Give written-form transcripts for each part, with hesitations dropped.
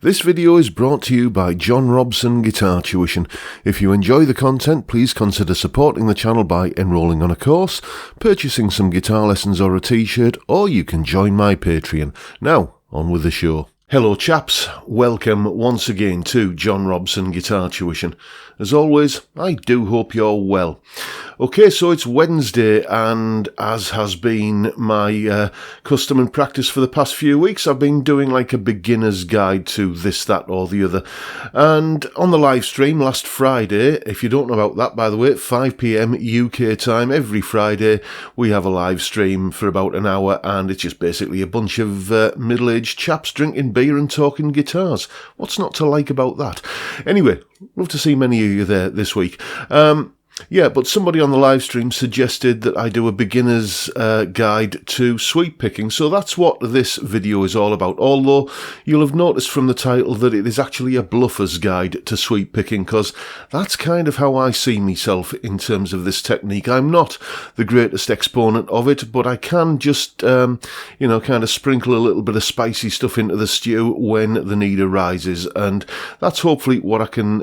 This video is brought to you by John Robson Guitar Tuition. If you enjoy the content, please consider supporting the channel by enrolling on a course, purchasing some guitar lessons or a t-shirt, or you can join my Patreon. Now, on with the show. Hello chaps, welcome once again to John Robson Guitar Tuition. As always, I do hope you're well. Okay, so it's Wednesday, and as has been my custom and practice for the past few weeks, I've been doing like a beginner's guide to this, that or the other. And on the live stream last Friday, if you don't know about that, by the way, at 5 PM UK time, every Friday, we have a live stream for about an hour, and it's just basically a bunch of middle-aged chaps drinking beer and talking guitars. What's not to like about that? Anyway, love to see many of you there this week. Yeah, but somebody on the live stream suggested that I do a beginner's guide to sweep picking, so that's what this video is all about. Although you'll have noticed from the title that it is actually a bluffer's guide to sweep picking, because that's kind of how I see myself in terms of this technique. I'm not the greatest exponent of it, but I can just, kind of sprinkle a little bit of spicy stuff into the stew when the need arises, and that's hopefully what I can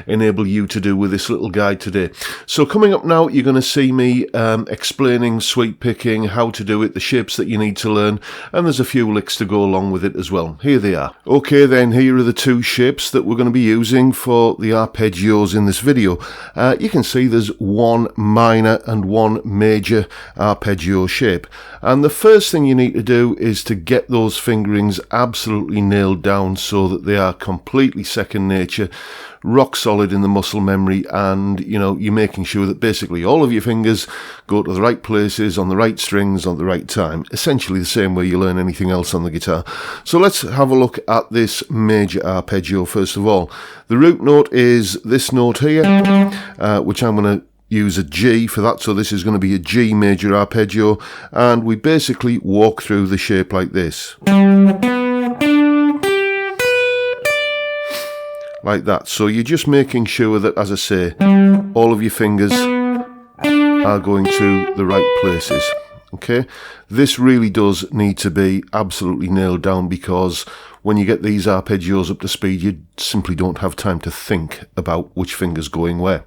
enable you to do with this little guide today. So coming up now, you're going to see me explaining sweep picking, how to do it, the shapes that you need to learn, and there's a few licks to go along with it as well. Here they are. Okay then, here are the two shapes that we're going to be using for the arpeggios in this video. You can see there's one minor and one major arpeggio shape. And the first thing you need to do is to get those fingerings absolutely nailed down so that they are completely second nature, rock solid in the muscle memory, and you're making sure that basically all of your fingers go to the right places on the right strings at the right time, essentially the same way you learn anything else on the guitar. So let's have a look at this major arpeggio first of all. The root note is this note here, which I'm going to use a G for that, so this is going to be a G major arpeggio, and we basically walk through the shape like this. Like that. So you're just making sure that, as I say, all of your fingers are going to the right places. Okay? This really does need to be absolutely nailed down, because when you get these arpeggios up to speed, you simply don't have time to think about which finger's going where.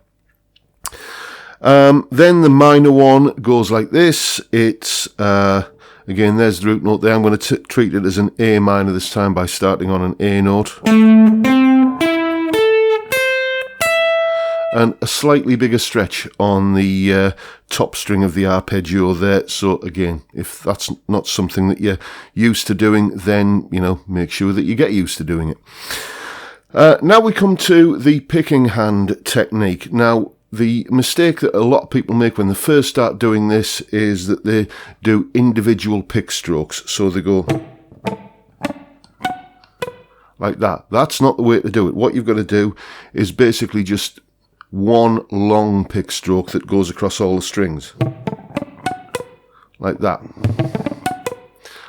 Then the minor one goes like this. It's again, there's the root note there. I'm going to treat it as an A minor this time by starting on an A note. And a slightly bigger stretch on the top string of the arpeggio there. So again, if that's not something that you're used to doing, then, make sure that you get used to doing it. Now we come to the picking hand technique. Now, the mistake that a lot of people make when they first start doing this is that they do individual pick strokes. So they go like that. That's not the way to do it. What you've got to do is basically just one long pick stroke that goes across all the strings. Like that.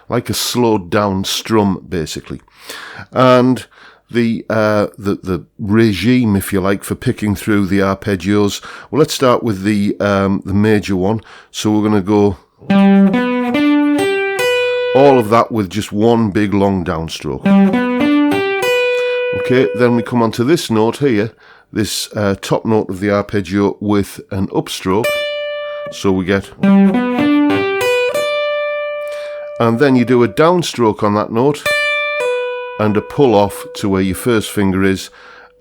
Like a slowed down strum, basically. And the regime, if you like, for picking through the arpeggios. Well, let's start with the major one. So we're going to go all of that with just one big long downstroke. Okay, then we come on to this note here, this top note of the arpeggio with an upstroke. So we get, and then you do a downstroke on that note and a pull off to where your first finger is,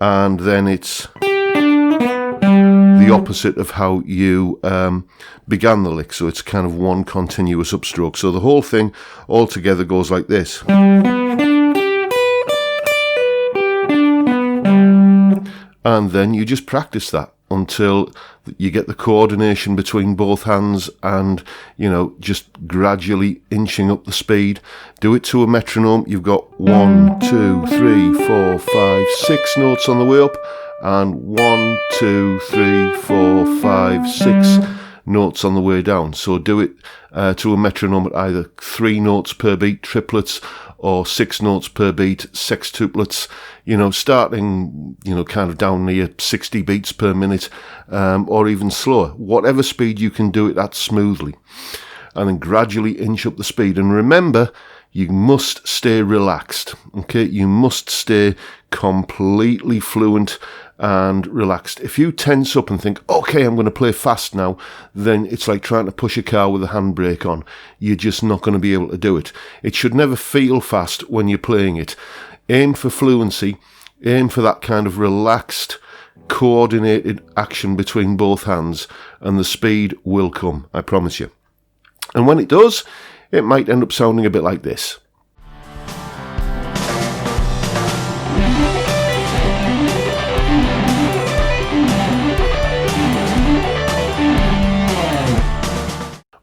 and then it's the opposite of how you began the lick. So it's kind of one continuous upstroke. So the whole thing all together goes like this. And then you just practice that until you get the coordination between both hands and, just gradually inching up the speed. Do it to a metronome. You've got 1, 2, 3, 4, 5, 6 notes on the way up, and 1, 2, 3, 4, 5, 6 notes on the way down. So do it to a metronome at either 3 notes per beat, triplets, or 6 notes per beat, sextuplets, starting, kind of down near 60 beats per minute, or even slower. Whatever speed you can do it at smoothly. And then gradually inch up the speed. And remember, you must stay relaxed, okay? You must stay completely fluent and relaxed. If you tense up and think, okay, I'm going to play fast now, then it's like trying to push a car with a handbrake on. You're just not going to be able to do it. It should never feel fast when you're playing it. Aim for fluency, aim for that kind of relaxed, coordinated action between both hands, and the speed will come, I promise you. And when it does, it might end up sounding a bit like this.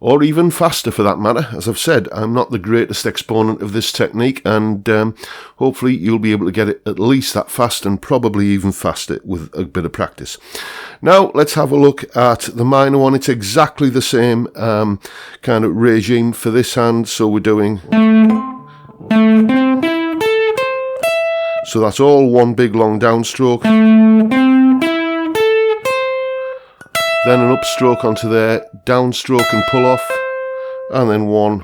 Or even faster for that matter. As I've said, I'm not the greatest exponent of this technique, and hopefully you'll be able to get it at least that fast and probably even faster with a bit of practice. Now let's have a look at the minor one. It's exactly the same kind of regime for this hand, so we're doing... So that's all one big long downstroke. Then an upstroke onto there, downstroke and pull off, and then one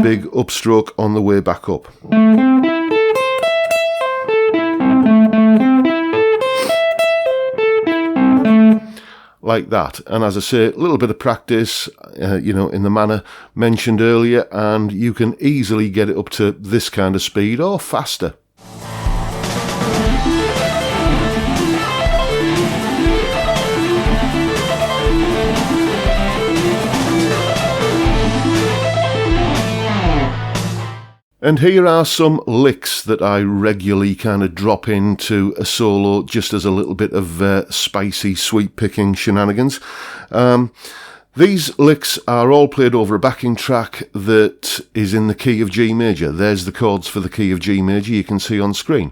big upstroke on the way back up. Like that. And as I say, a little bit of practice, in the manner mentioned earlier, and you can easily get it up to this kind of speed or faster. And here are some licks that I regularly kind of drop into a solo just as a little bit of spicy, sweet-picking shenanigans. These licks are all played over a backing track that is in the key of G major. There's the chords for the key of G major you can see on screen.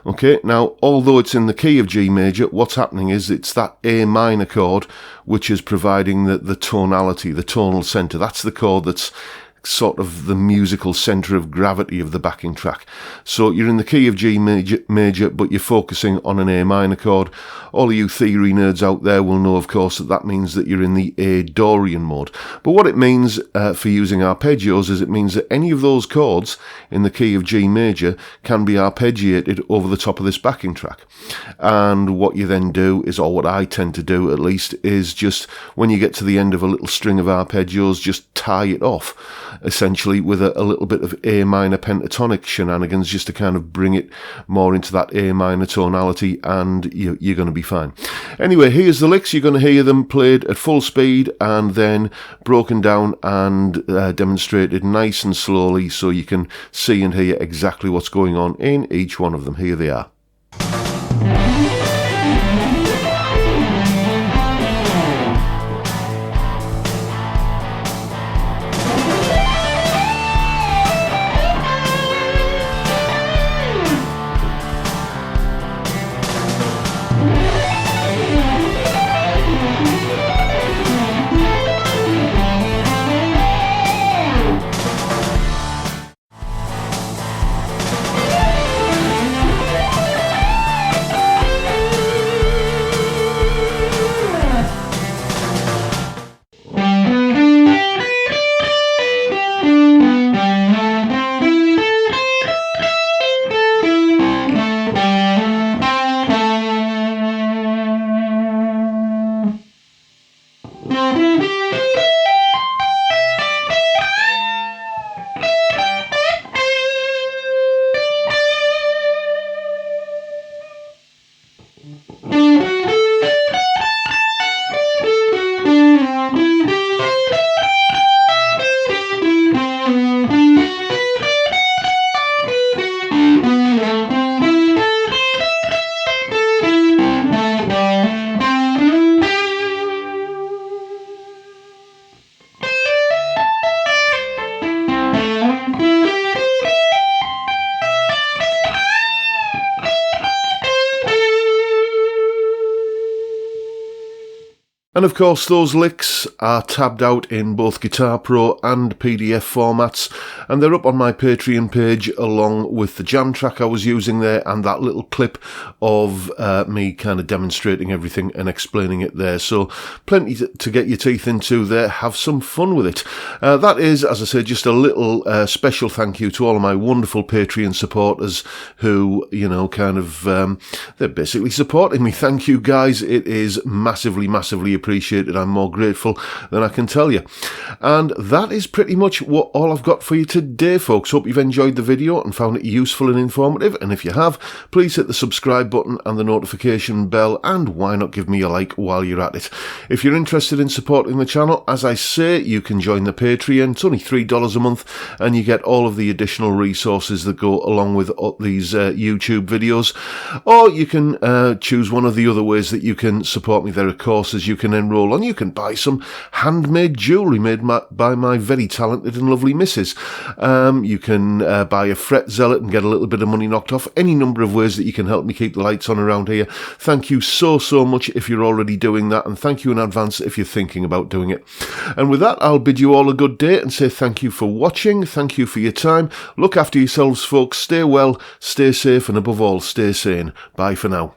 Okay, now, although it's in the key of G major, what's happening is it's that A minor chord which is providing the tonality, the tonal centre. That's the chord that's sort of the musical centre of gravity of the backing track. So you're in the key of G major, but you're focusing on an A minor chord. All of you theory nerds out there will know, of course, that means that you're in the A Dorian mode. But what it means for using arpeggios is it means that any of those chords in the key of G major can be arpeggiated over the top of this backing track. And what you then do is, or what I tend to do at least, is just when you get to the end of a little string of arpeggios, just tie it off, essentially with a little bit of A minor pentatonic shenanigans, just to kind of bring it more into that A minor tonality, and you're going to be fine. Anyway, here's the licks. You're going to hear them played at full speed and then broken down and demonstrated nice and slowly, so you can see and hear exactly what's going on in each one of them. Here they are. And of course those licks are tabbed out in both Guitar Pro and PDF formats, and they're up on my Patreon page along with the jam track I was using there and that little clip of me kind of demonstrating everything and explaining it there. So plenty to get your teeth into there. Have some fun with it. That is, as I said, just a little special thank you to all of my wonderful Patreon supporters who, you know, kind of, they're basically supporting me. Thank you guys. It is massively appreciated. I'm more grateful than I can tell you. And that is pretty much all I've got for you today, folks. Hope you've enjoyed the video and found it useful and informative, and if you have, please hit the subscribe button and the notification bell, and why not give me a like while you're at it. If you're interested in supporting the channel, as I say, you can join the Patreon. It's only $3 a month and you get all of the additional resources that go along with these YouTube videos, or you can choose one of the other ways that you can support me. There are courses you can enroll on. You can buy some handmade jewellery made by my very talented and lovely missus. You can buy a fret zealot and get a little bit of money knocked off. Any number of ways that you can help me keep the lights on around here. Thank you so much if you're already doing that, and thank you in advance if you're thinking about doing it. And with that, I'll bid you all a good day and say thank you for watching. Thank you for your time. Look after yourselves, folks. Stay well, stay safe, and above all, stay sane. Bye for now.